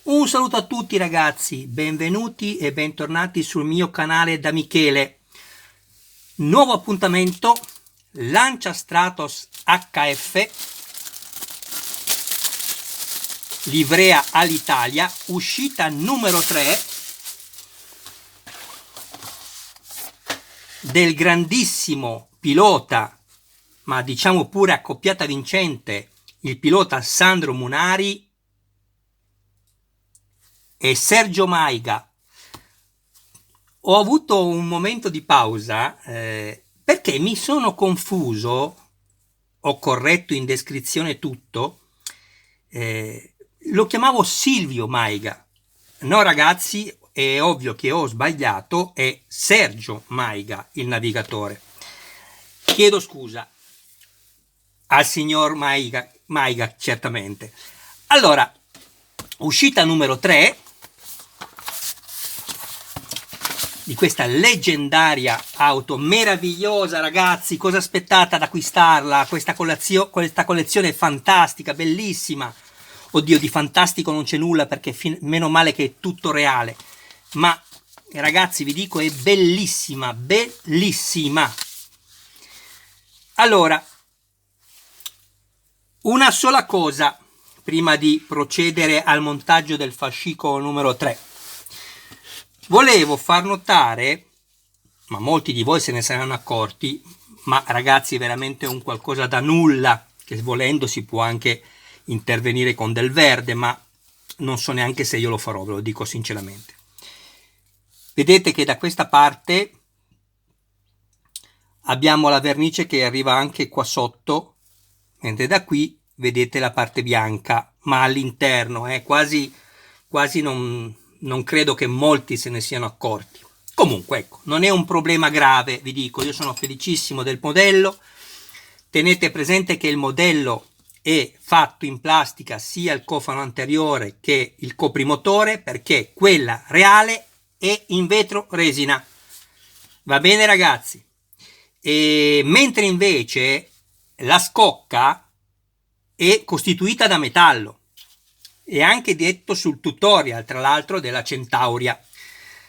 Un saluto a tutti ragazzi, benvenuti e bentornati sul mio canale da Michele. Nuovo appuntamento, Lancia Stratos HF, livrea all'Italia, uscita numero 3 del grandissimo pilota, ma diciamo pure accoppiata vincente, il pilota Sandro Munari e Sergio Maiga. Ho avuto un momento di pausa perché mi sono confuso, ho corretto in descrizione tutto, lo chiamavo Silvio Maiga. No ragazzi, è ovvio che ho sbagliato, è Sergio Maiga il navigatore. Chiedo scusa al signor Maiga certamente. Allora, uscita numero 3 di questa leggendaria auto meravigliosa, ragazzi. Cosa aspettate ad acquistarla? Questa collezione è fantastica, bellissima. Oddio, di fantastico non c'è nulla perché meno male che è tutto reale, ma ragazzi vi dico è bellissima, bellissima. Allora, una sola cosa prima di procedere al montaggio del fascicolo numero 3. Volevo far notare, ma molti di voi se ne saranno accorti, ma ragazzi è veramente un qualcosa da nulla, che volendo si può anche intervenire con del verde, ma non so neanche se io lo farò, ve lo dico sinceramente. Vedete che da questa parte abbiamo la vernice che arriva anche qua sotto, mentre da qui vedete la parte bianca, ma all'interno, quasi non credo che molti se ne siano accorti. Comunque ecco, non è un problema grave, vi dico, io sono felicissimo del modello. Tenete presente che il modello è fatto in plastica sia il cofano anteriore che il coprimotore, perché quella reale è in vetro resina. Va bene ragazzi? E mentre invece la scocca è costituita da metallo. È anche detto sul tutorial, tra l'altro, della Centauria.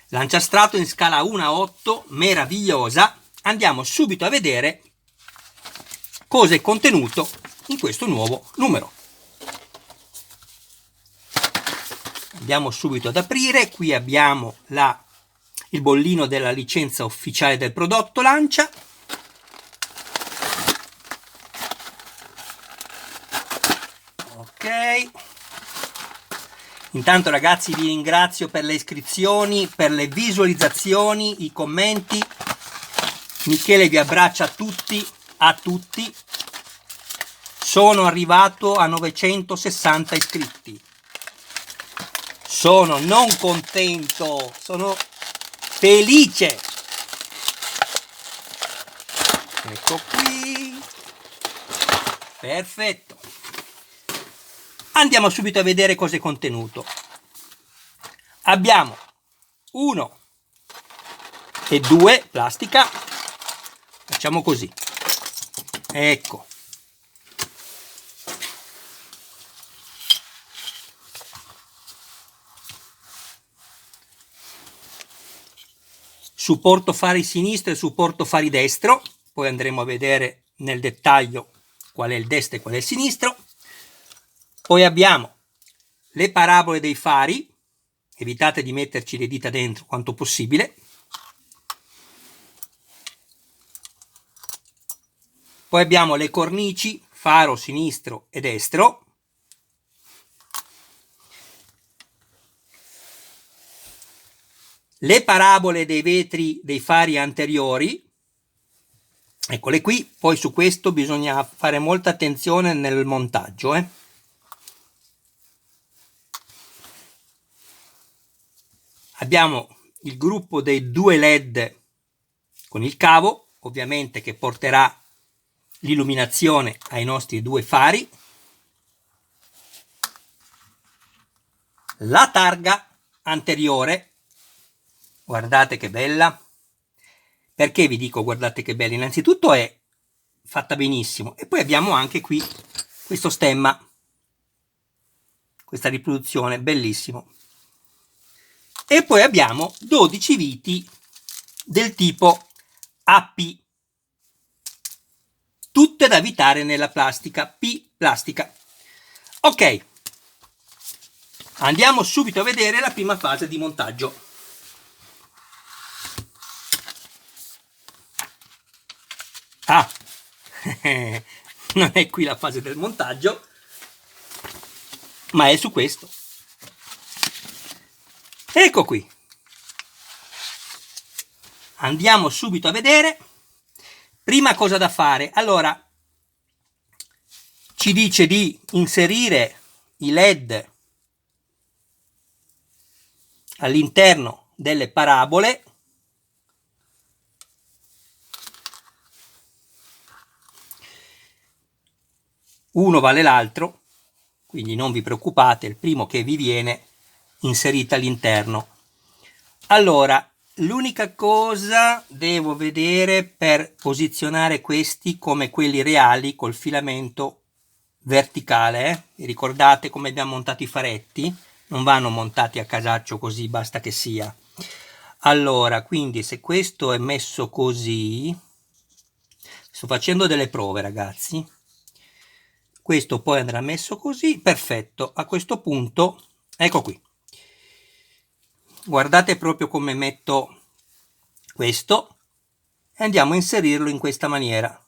Lanciastrato in scala 1:8, meravigliosa. Andiamo subito a vedere cosa è contenuto in questo nuovo numero. Andiamo subito ad aprire. Qui abbiamo il bollino della licenza ufficiale del prodotto Lancia. Ok. Intanto ragazzi vi ringrazio per le iscrizioni, per le visualizzazioni, i commenti. Michele vi abbraccia a tutti. Sono arrivato a 960 iscritti. Sono non contento, sono felice. Ecco qui. Perfetto. Andiamo subito a vedere cosa è contenuto. Abbiamo 1 e 2 plastica. Facciamo così. Ecco. Supporto fari sinistro e supporto fari destro. Poi andremo a vedere nel dettaglio qual è il destro e qual è il sinistro. Poi abbiamo le parabole dei fari, evitate di metterci le dita dentro quanto possibile. Poi abbiamo le cornici, faro sinistro e destro. Le parabole dei vetri dei fari anteriori, eccole qui. Poi su questo bisogna fare molta attenzione nel montaggio. Abbiamo il gruppo dei 2 LED con il cavo, ovviamente, che porterà l'illuminazione ai nostri 2 fari. La targa anteriore, guardate che bella. Perché vi dico guardate che bella? Innanzitutto è fatta benissimo, e poi abbiamo anche qui questo stemma questa riproduzione, bellissimo. E poi abbiamo 12 viti del tipo AP, tutte da avvitare nella plastica, P plastica. Ok, andiamo subito a vedere la prima fase di montaggio. Ah, non è qui la fase del montaggio, ma è su questo. Ecco qui. Andiamo subito a vedere. Prima cosa da fare, allora ci dice di inserire i LED all'interno delle parabole. Uno vale l'altro, quindi non vi preoccupate, il primo che vi viene inserito all'interno. Allora, l'unica cosa devo vedere per posizionare questi come quelli reali col filamento verticale. Ricordate come abbiamo montato i faretti? Non vanno montati a casaccio così, basta che sia. Allora, quindi se questo è messo così, sto facendo delle prove, ragazzi. Questo poi andrà messo così, perfetto. A questo punto, ecco qui. Guardate proprio come metto questo e andiamo a inserirlo in questa maniera.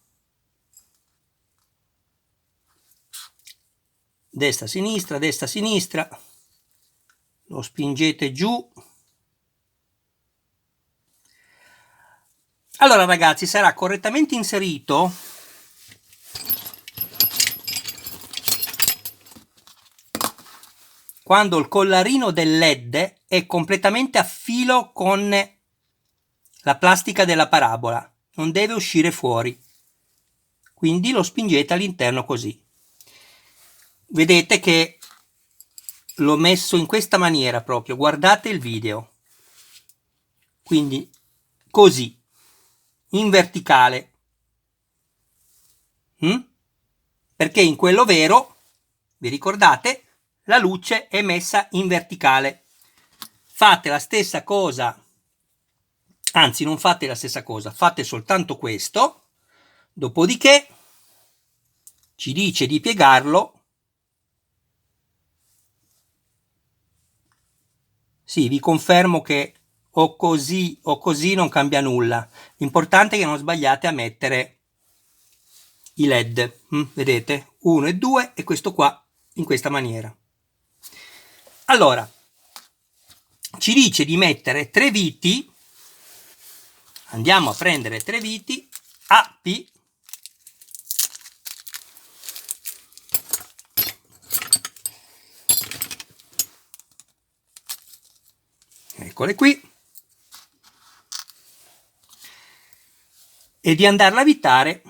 Destra, sinistra, lo spingete giù. Allora ragazzi, sarà correttamente inserito quando il collarino del LED è completamente a filo con la plastica della parabola, non deve uscire fuori, quindi lo spingete all'interno così. Vedete che l'ho messo in questa maniera proprio, guardate il video, quindi così, in verticale, perché in quello vero, vi ricordate, la luce è messa in verticale. Fate la stessa cosa, anzi non fate la stessa cosa, fate soltanto questo, dopodiché ci dice di piegarlo. Sì, vi confermo che o così non cambia nulla. L'importante è che non sbagliate a mettere i LED, vedete? 1 e 2 e questo qua in questa maniera. Allora, ci dice di mettere 3 viti, andiamo a prendere 3 viti, AP, eccole qui, e di andarla a avvitare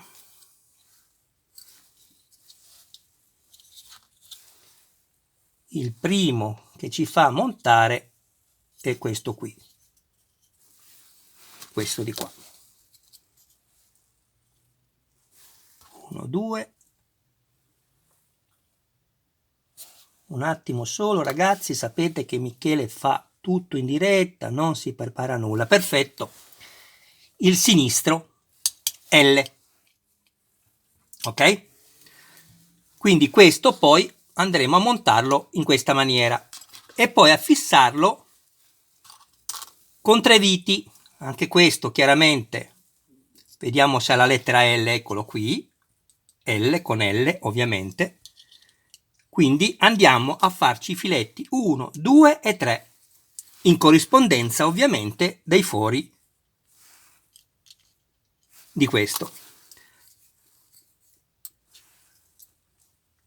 il primo che ci fa montare è questo qui, questo di qua. 1, 2, un attimo solo ragazzi, sapete che Michele fa tutto in diretta, non si prepara nulla, perfetto. Il sinistro L, ok? Quindi questo poi andremo a montarlo in questa maniera e poi a fissarlo con 3 viti, anche questo chiaramente, vediamo se ha la lettera L, eccolo qui, L con L ovviamente, quindi andiamo a farci i filetti 1, 2 e 3, in corrispondenza ovviamente dei fori di questo.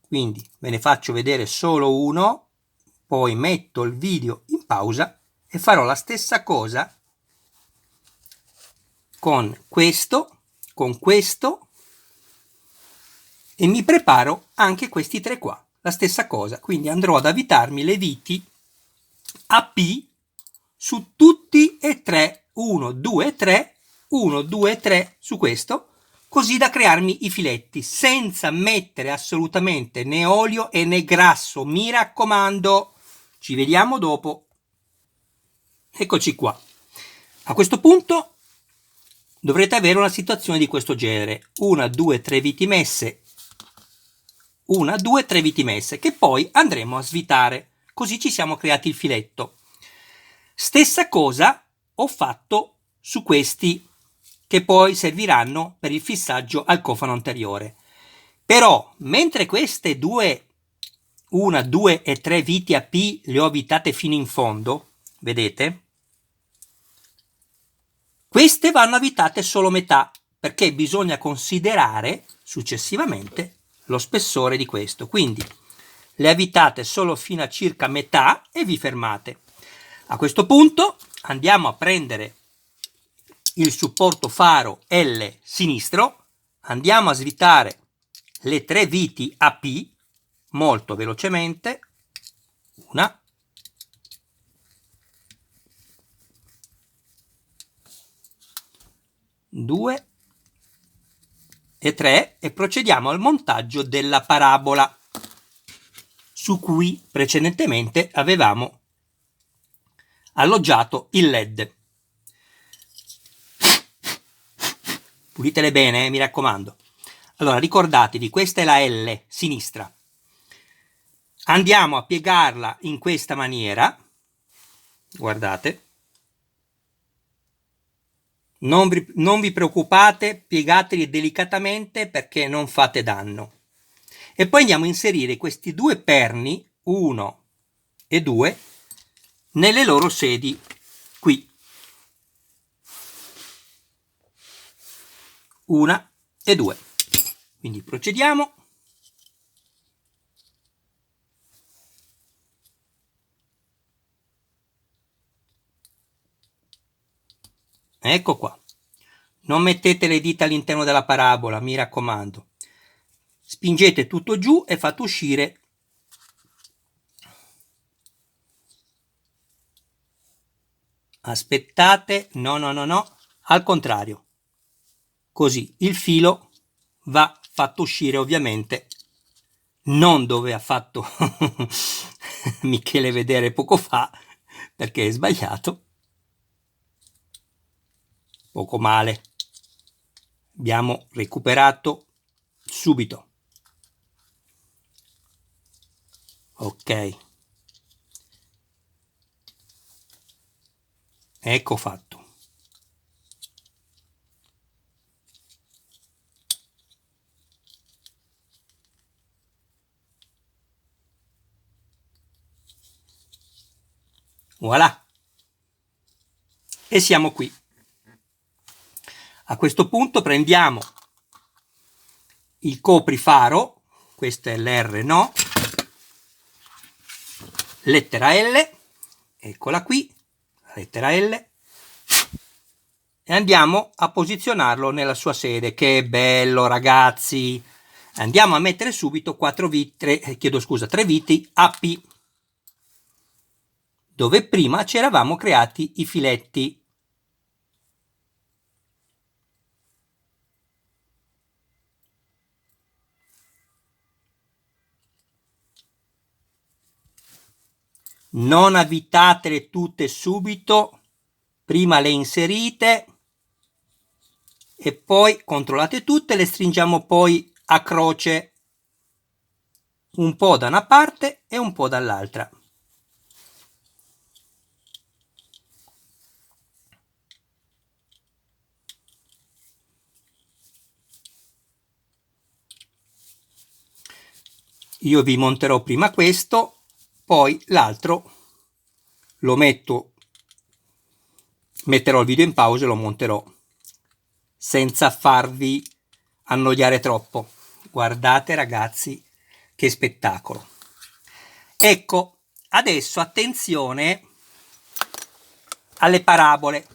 Quindi ve ne faccio vedere solo uno, poi metto il video in pausa e farò la stessa cosa con questo e mi preparo anche questi 3 qua, la stessa cosa, quindi andrò ad avvitarmi le viti AP su tutti e 3, 1, 2, 3, 1, 2, 3 su questo, così da crearmi i filetti senza mettere assolutamente né olio e né grasso, mi raccomando. Ci vediamo dopo. Eccoci qua. A questo punto dovrete avere una situazione di questo genere: 1, 2, 3 viti messe, 1, 2, 3 viti messe, che poi andremo a svitare, così ci siamo creati il filetto. Stessa cosa ho fatto su questi, che poi serviranno per il fissaggio al cofano anteriore. Però mentre queste 1, 2 e 3 viti a P le ho avvitate fino in fondo, vedete? Queste vanno avvitate solo metà, perché bisogna considerare successivamente lo spessore di questo. Quindi le avvitate solo fino a circa metà e vi fermate. A questo punto andiamo a prendere il supporto faro L sinistro, andiamo a svitare le 3 viti a P molto velocemente, 1, 2 e 3 e procediamo al montaggio della parabola su cui precedentemente avevamo alloggiato il LED. Pulitele bene, mi raccomando. Allora, ricordatevi, questa è la L sinistra. Andiamo a piegarla in questa maniera. Guardate. Non vi preoccupate, piegateli delicatamente perché non fate danno. E poi andiamo a inserire questi due perni, 1 e 2, nelle loro sedi qui. 1 e 2. Quindi procediamo. Ecco qua. Non mettete le dita all'interno della parabola, mi raccomando. Spingete tutto giù e fate uscire aspettate, no, al contrario. Così il filo va fatto uscire ovviamente non dove ha fatto Michele vedere poco fa, perché è sbagliato. Poco male. Abbiamo recuperato subito. Ok. Ecco fatto. Voilà. E siamo qui. A questo punto prendiamo il coprifaro, questo è l'R no, lettera L, eccola qui, la lettera L, e andiamo a posizionarlo nella sua sede. Che bello, ragazzi! Andiamo a mettere subito 3 viti AP, dove prima ci eravamo creati i filetti. Non avvitatele tutte subito, prima le inserite e poi controllate tutte, le stringiamo poi a croce, un po' da una parte e un po' dall'altra. Io vi monterò prima questo, poi l'altro lo metterò il video in pausa e lo monterò senza farvi annoiare troppo. Guardate, ragazzi, che spettacolo. Ecco, adesso attenzione alle parabole.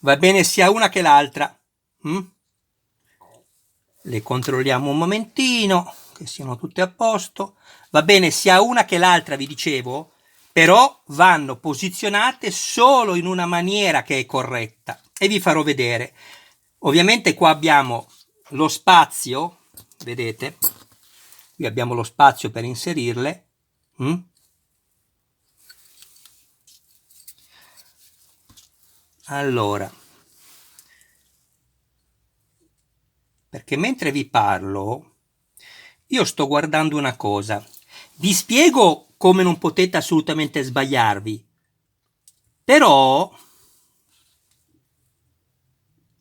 Va bene sia una che l'altra. Le controlliamo un momentino, che siano tutte a posto. Va bene sia una che l'altra, vi dicevo, però vanno posizionate solo in una maniera che è corretta. e vi farò vedere. Ovviamente qua abbiamo lo spazio, vedete? Qui abbiamo lo spazio per inserirle. Allora, perché mentre vi parlo, io sto guardando una cosa. Vi spiego come non potete assolutamente sbagliarvi, però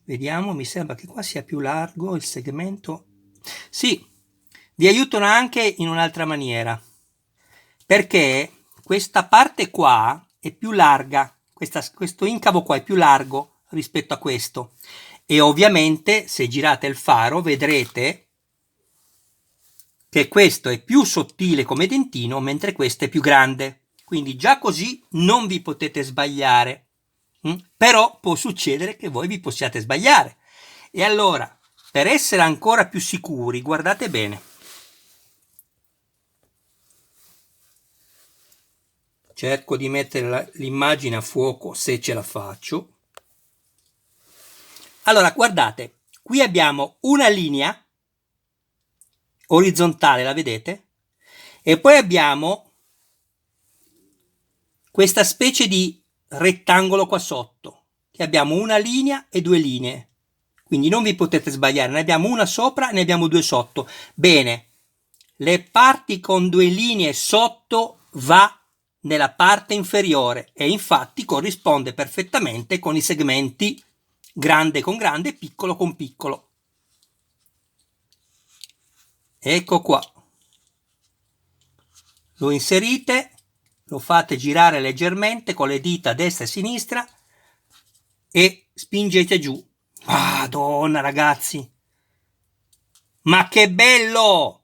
vediamo, mi sembra che qua sia più largo il segmento. Sì, vi aiutano anche in un'altra maniera, perché questa parte qua è più larga, questo incavo qua è più largo rispetto a questo, e ovviamente se girate il faro vedrete che questo è più sottile come dentino, mentre questo è più grande. Quindi già così non vi potete sbagliare. Però può succedere che voi vi possiate sbagliare. E allora, per essere ancora più sicuri, guardate bene. Cerco di mettere l'immagine a fuoco se ce la faccio. Allora, guardate, qui abbiamo una linea orizzontale, la vedete? E poi abbiamo questa specie di rettangolo qua sotto, che abbiamo una linea e due linee. Quindi non vi potete sbagliare, ne abbiamo una sopra e ne abbiamo due sotto. Bene, le parti con due linee sotto va nella parte inferiore e infatti corrisponde perfettamente con i segmenti grande con grande, piccolo con piccolo. Ecco qua. Lo inserite, lo fate girare leggermente con le dita destra e sinistra e spingete giù. Madonna ragazzi, ma che bello!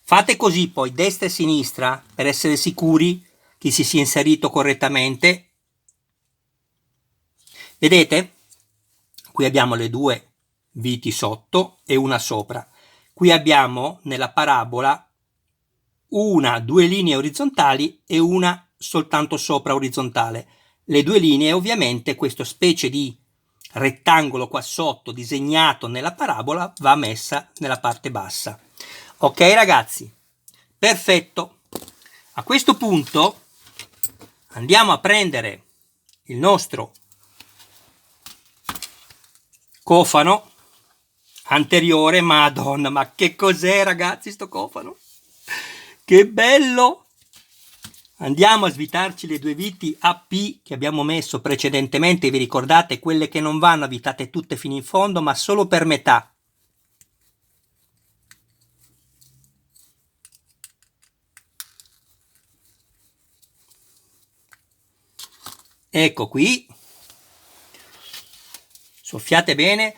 Fate così poi destra e sinistra per essere sicuri che si sia inserito correttamente. Vedete? Qui abbiamo le due viti sotto e una sopra. Qui abbiamo nella parabola due linee orizzontali e una soltanto sopra orizzontale. Le due linee ovviamente questa specie di rettangolo qua sotto disegnato nella parabola va messa nella parte bassa. Ok ragazzi, perfetto. A questo punto andiamo a prendere il nostro cofano anteriore. Madonna, ma che cos'è ragazzi sto cofano? Che bello! Andiamo a svitarci le due viti AP che abbiamo messo precedentemente. Vi ricordate, quelle che non vanno avvitate tutte fino in fondo, ma solo per metà. Ecco qui. Soffiate bene.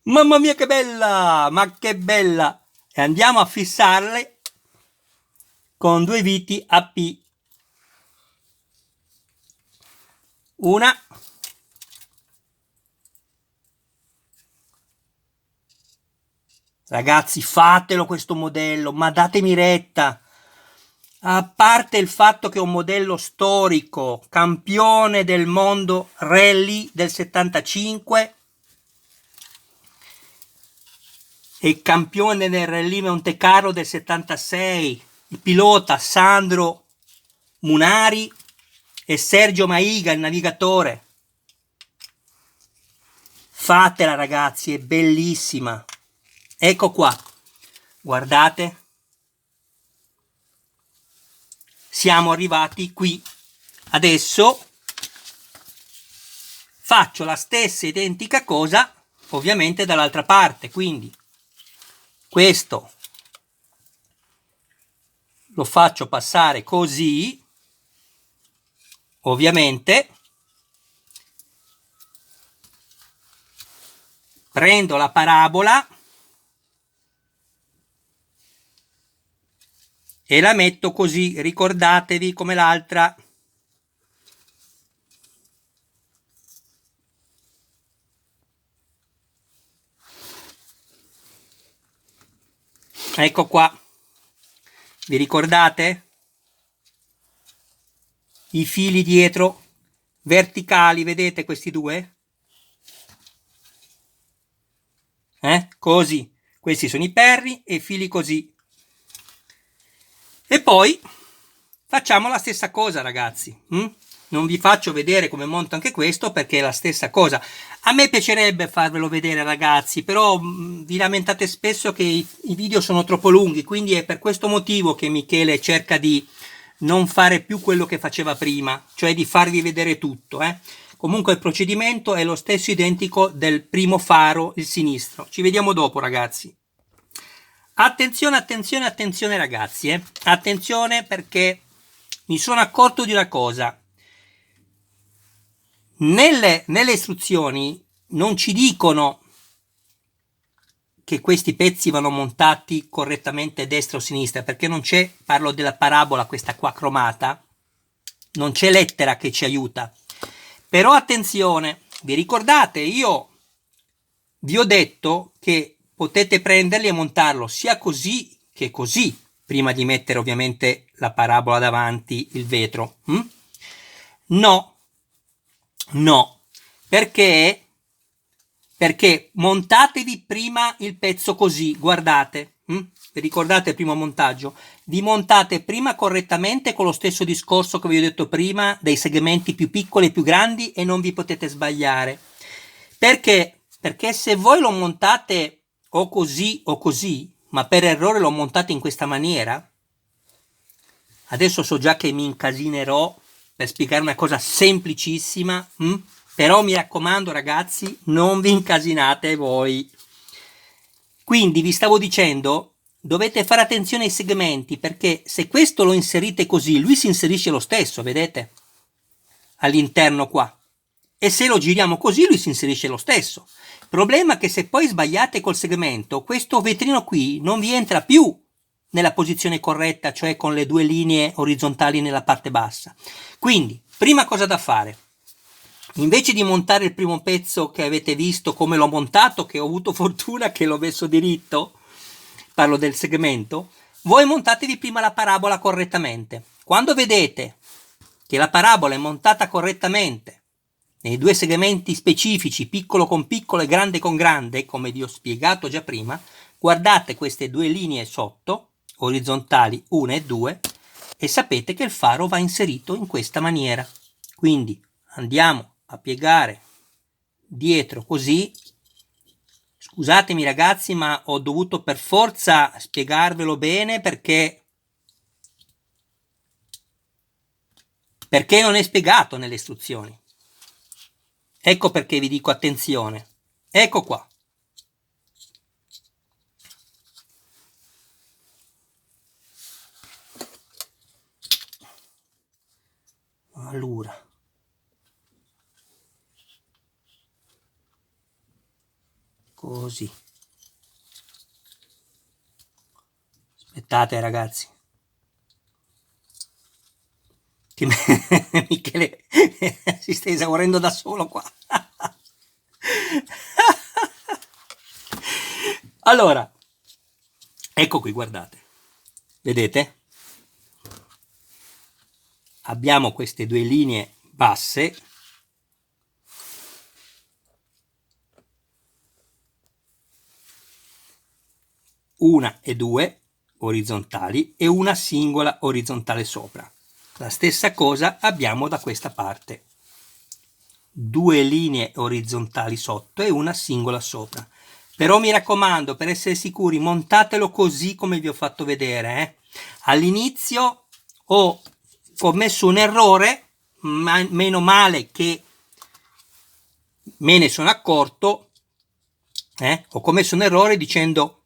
Mamma mia che bella! Ma che bella! E andiamo a fissarle con due viti AP. Una. Ragazzi, fatelo questo modello, ma datemi retta. A parte il fatto che è un modello storico, campione del mondo rally del 75 e campione del rally Monte Carlo del 76, il pilota Sandro Munari e Sergio Maiga, il navigatore. Fatela ragazzi, è bellissima. Ecco qua, guardate. Siamo arrivati qui. Adesso faccio la stessa identica cosa ovviamente dall'altra parte, quindi questo lo faccio passare così, ovviamente prendo la parabola e la metto così, ricordatevi come l'altra. Ecco qua, vi ricordate? I fili dietro verticali, vedete questi due? Così, questi sono i perri e i fili così. E poi facciamo la stessa cosa, ragazzi. Non vi faccio vedere come monto anche questo perché è la stessa cosa. A me piacerebbe farvelo vedere, ragazzi, però vi lamentate spesso che i video sono troppo lunghi, quindi è per questo motivo che Michele cerca di non fare più quello che faceva prima, cioè di farvi vedere tutto. Comunque il procedimento è lo stesso identico del primo faro, il sinistro. Ci vediamo dopo, ragazzi. Attenzione, attenzione, attenzione, ragazzi. Attenzione, perché mi sono accorto di una cosa. Nelle istruzioni non ci dicono che questi pezzi vanno montati correttamente destra o sinistra, perché non c'è, parlo della parabola questa qua cromata, non c'è lettera che ci aiuta. Però attenzione, vi ricordate, io vi ho detto che potete prenderli e montarlo sia così che così, prima di mettere ovviamente la parabola davanti, il vetro. No, perché montatevi prima il pezzo così, guardate, vi ricordate il primo montaggio? Vi montate prima correttamente con lo stesso discorso che vi ho detto prima, dei segmenti più piccoli e più grandi, e non vi potete sbagliare. Perché? Perché se voi lo montate o così, ma per errore lo montate in questa maniera, adesso so già che mi incasinerò per spiegare una cosa semplicissima, però mi raccomando, ragazzi, non vi incasinate voi. Quindi vi stavo dicendo, dovete fare attenzione ai segmenti, perché se questo lo inserite così, lui si inserisce lo stesso, vedete? All'interno qua. E se lo giriamo così, lui si inserisce lo stesso. Il problema è che se poi sbagliate col segmento, questo vetrino qui non vi entra più nella posizione corretta, cioè con le due linee orizzontali nella parte bassa. Quindi, prima cosa da fare, invece di montare il primo pezzo che avete visto come l'ho montato, che ho avuto fortuna che l'ho messo diritto, parlo del segmento, voi montatevi prima la parabola correttamente. Quando vedete che la parabola è montata correttamente nei due segmenti specifici, piccolo con piccolo e grande con grande, come vi ho spiegato già prima, guardate queste due linee sotto, orizzontali 1 e 2, e sapete che il faro va inserito in questa maniera. Quindi andiamo a piegare dietro così. Scusatemi, ragazzi, ma ho dovuto per forza spiegarvelo bene perché non è spiegato nelle istruzioni. Ecco perché vi dico attenzione. Ecco qua. Allora. Così. Aspettate, ragazzi. Che Michele si sta esaurendo da solo qua. Allora, ecco qui, guardate. Vedete? Abbiamo queste due linee basse. Una e due orizzontali e una singola orizzontale sopra. La stessa cosa abbiamo da questa parte. Due linee orizzontali sotto e una singola sopra. Però mi raccomando, per essere sicuri, montatelo così come vi ho fatto vedere. All'inizio ho commesso un errore, meno male che me ne sono accorto. Ho commesso un errore dicendo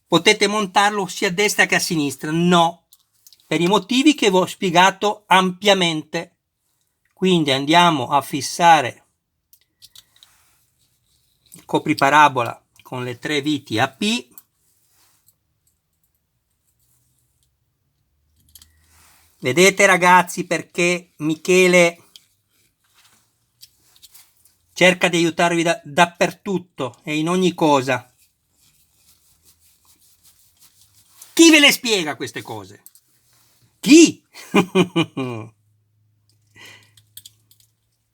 potete montarlo sia a destra che a sinistra. No, per i motivi che vi ho spiegato ampiamente. Quindi andiamo a fissare il copriparabola con le tre viti a P. Vedete, ragazzi, perché Michele cerca di aiutarvi dappertutto e in ogni cosa. Chi ve le spiega queste cose? Chi?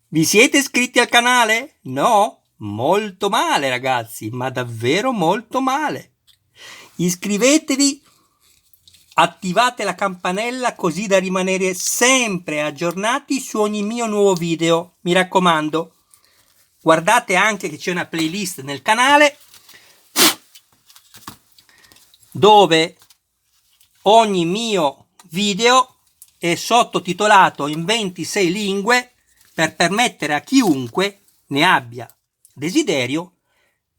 Vi siete iscritti al canale? No? Molto male, ragazzi, ma davvero molto male. Iscrivetevi, attivate la campanella così da rimanere sempre aggiornati su ogni mio nuovo video. Mi raccomando, guardate anche che c'è una playlist nel canale dove ogni mio video è sottotitolato in 26 lingue per permettere a chiunque ne abbia desiderio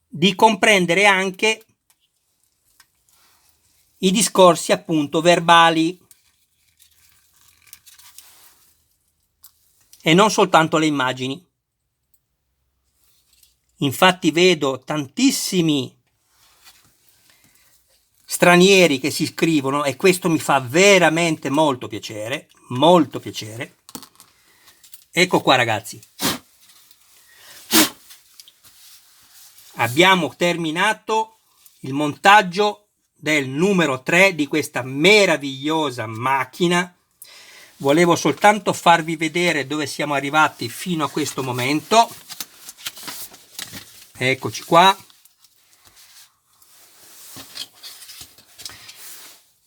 di comprendere anche i discorsi appunto verbali e non soltanto le immagini. Infatti vedo tantissimi stranieri che si iscrivono e questo mi fa veramente molto piacere, molto piacere. Ecco qua, ragazzi. Abbiamo terminato il montaggio del numero 3 di questa meravigliosa macchina. Volevo soltanto farvi vedere dove siamo arrivati fino a questo momento. Eccoci qua.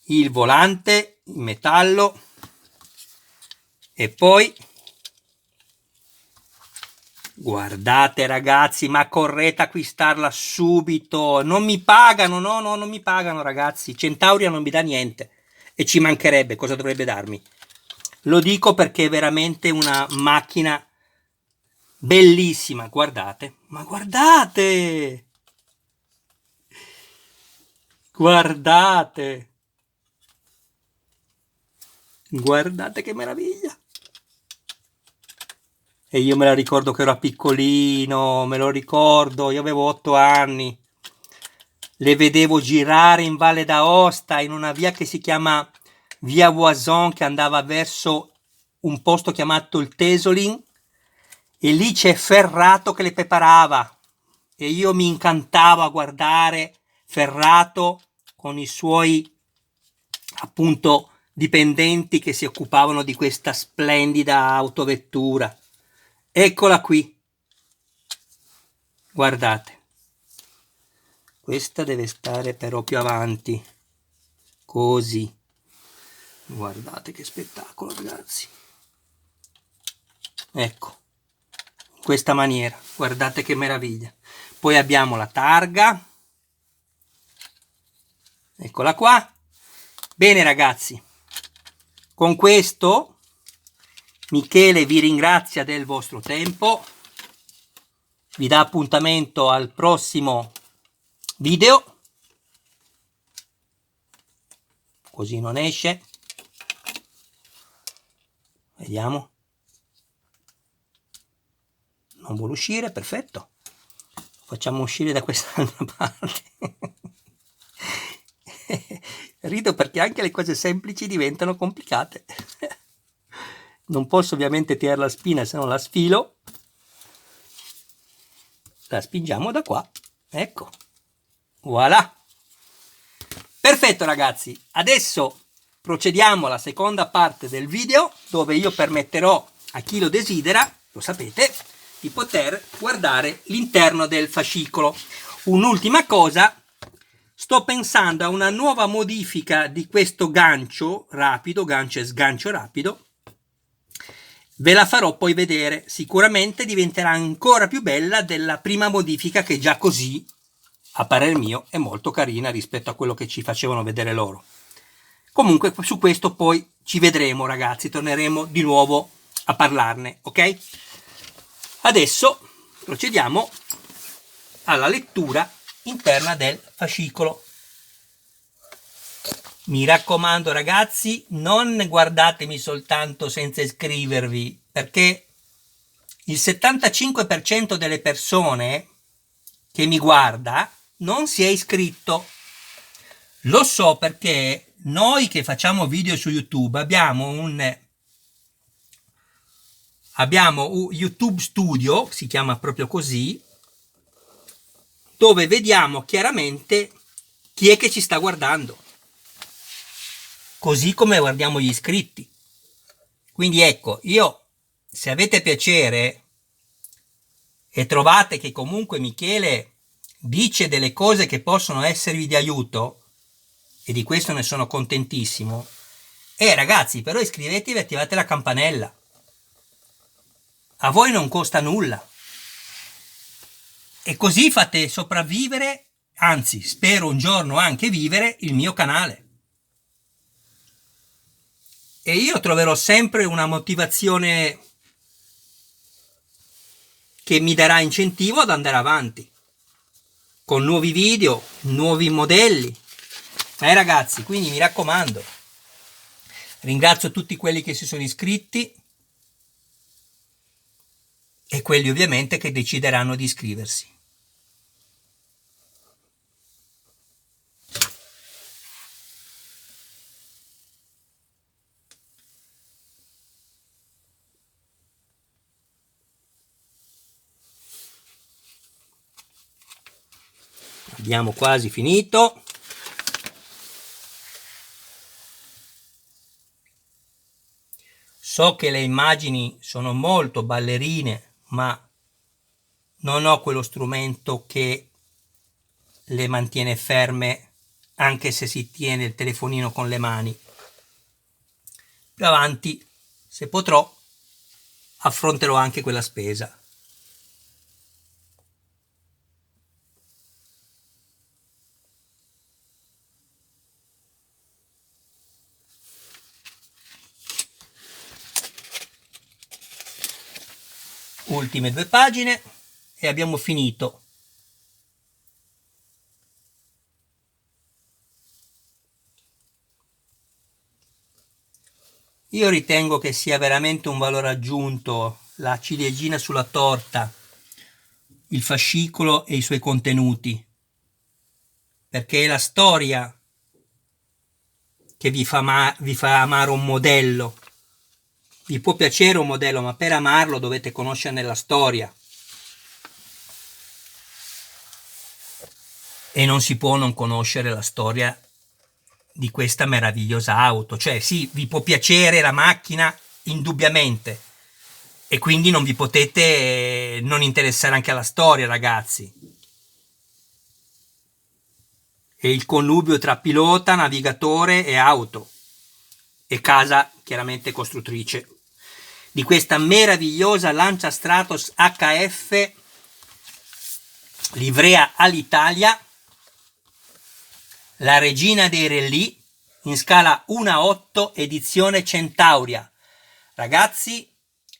Il volante in metallo e poi guardate, ragazzi, ma correte a acquistarla subito. Non mi pagano, no, non mi pagano, ragazzi. Centauria non mi dà niente e ci mancherebbe, cosa dovrebbe darmi? Lo dico perché è veramente una macchina bellissima. Guardate, ma guardate, guardate, guardate che meraviglia. E io me la ricordo che ero piccolino, me lo ricordo, io avevo 8 anni, le vedevo girare in Valle d'Aosta in una via che si chiama Via Voison, che andava verso un posto chiamato il Tesolin, e lì c'è Ferrato che le preparava e io mi incantavo a guardare Ferrato con i suoi appunto dipendenti che si occupavano di questa splendida autovettura. Eccola qui, guardate, questa deve stare però più avanti, così, guardate che spettacolo, ragazzi, ecco, in questa maniera, guardate che meraviglia. Poi abbiamo la targa, eccola qua. Bene, ragazzi, con questo Michele vi ringrazia del vostro tempo, vi dà appuntamento al prossimo video, così non esce, vediamo, non vuole uscire, perfetto, facciamo uscire da quest'altra parte. Rido perché anche le cose semplici diventano complicate. Non posso ovviamente tirare la spina, se no la sfilo. La spingiamo da qua. Ecco. Voilà. Perfetto, ragazzi. Adesso procediamo alla seconda parte del video, dove io permetterò a chi lo desidera, lo sapete, di poter guardare l'interno del fascicolo. Un'ultima cosa, sto pensando a una nuova modifica di questo gancio rapido, gancio e sgancio rapido. Ve la farò poi vedere, sicuramente diventerà ancora più bella della prima modifica, che già così, a parer mio, è molto carina rispetto a quello che ci facevano vedere loro. Comunque su questo poi ci vedremo, ragazzi, torneremo di nuovo a parlarne, ok? Adesso procediamo alla lettura interna del fascicolo. Mi raccomando, ragazzi, non guardatemi soltanto senza iscrivervi, perché il 75% delle persone che mi guarda non si è iscritto. Lo so perché noi che facciamo video su YouTube abbiamo un YouTube Studio, si chiama proprio così, dove vediamo chiaramente chi è che ci sta guardando. così come guardiamo gli iscritti. Quindi ecco, io, se avete piacere e trovate che comunque Michele dice delle cose che possono esservi di aiuto, e di questo ne sono contentissimo, ragazzi, però iscrivetevi e attivate la campanella. A voi non costa nulla. E così fate sopravvivere, anzi, spero un giorno anche vivere, il mio canale. E io troverò sempre una motivazione che mi darà incentivo ad andare avanti con nuovi video, nuovi modelli. Ragazzi, quindi mi raccomando, ringrazio tutti quelli che si sono iscritti e quelli ovviamente che decideranno di iscriversi. Abbiamo quasi finito. So che le immagini sono molto ballerine, ma non ho quello strumento che le mantiene ferme anche se si tiene il telefonino con le mani. Più avanti, se potrò, affronterò anche quella spesa. Ultime 2 pagine e abbiamo finito. Io ritengo che sia veramente un valore aggiunto la ciliegina sulla torta, il fascicolo e i suoi contenuti, perché è la storia che vi fa amare un modello. Vi può piacere un modello, ma per amarlo dovete conoscerne la storia. E non si può non conoscere la storia di questa meravigliosa auto. Cioè sì, vi può piacere la macchina, indubbiamente, e quindi non vi potete non interessare anche alla storia, ragazzi. E il connubio tra pilota, navigatore e auto, e casa chiaramente costruttrice di questa meravigliosa Lancia Stratos HF livrea all'Italia, la regina dei rally in scala 1:8 edizione Centauria. Ragazzi,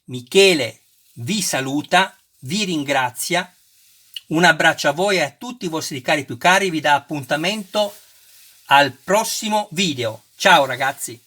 Michele vi saluta, vi ringrazia, un abbraccio a voi e a tutti i vostri cari più cari, vi dà appuntamento al prossimo video. Ciao ragazzi!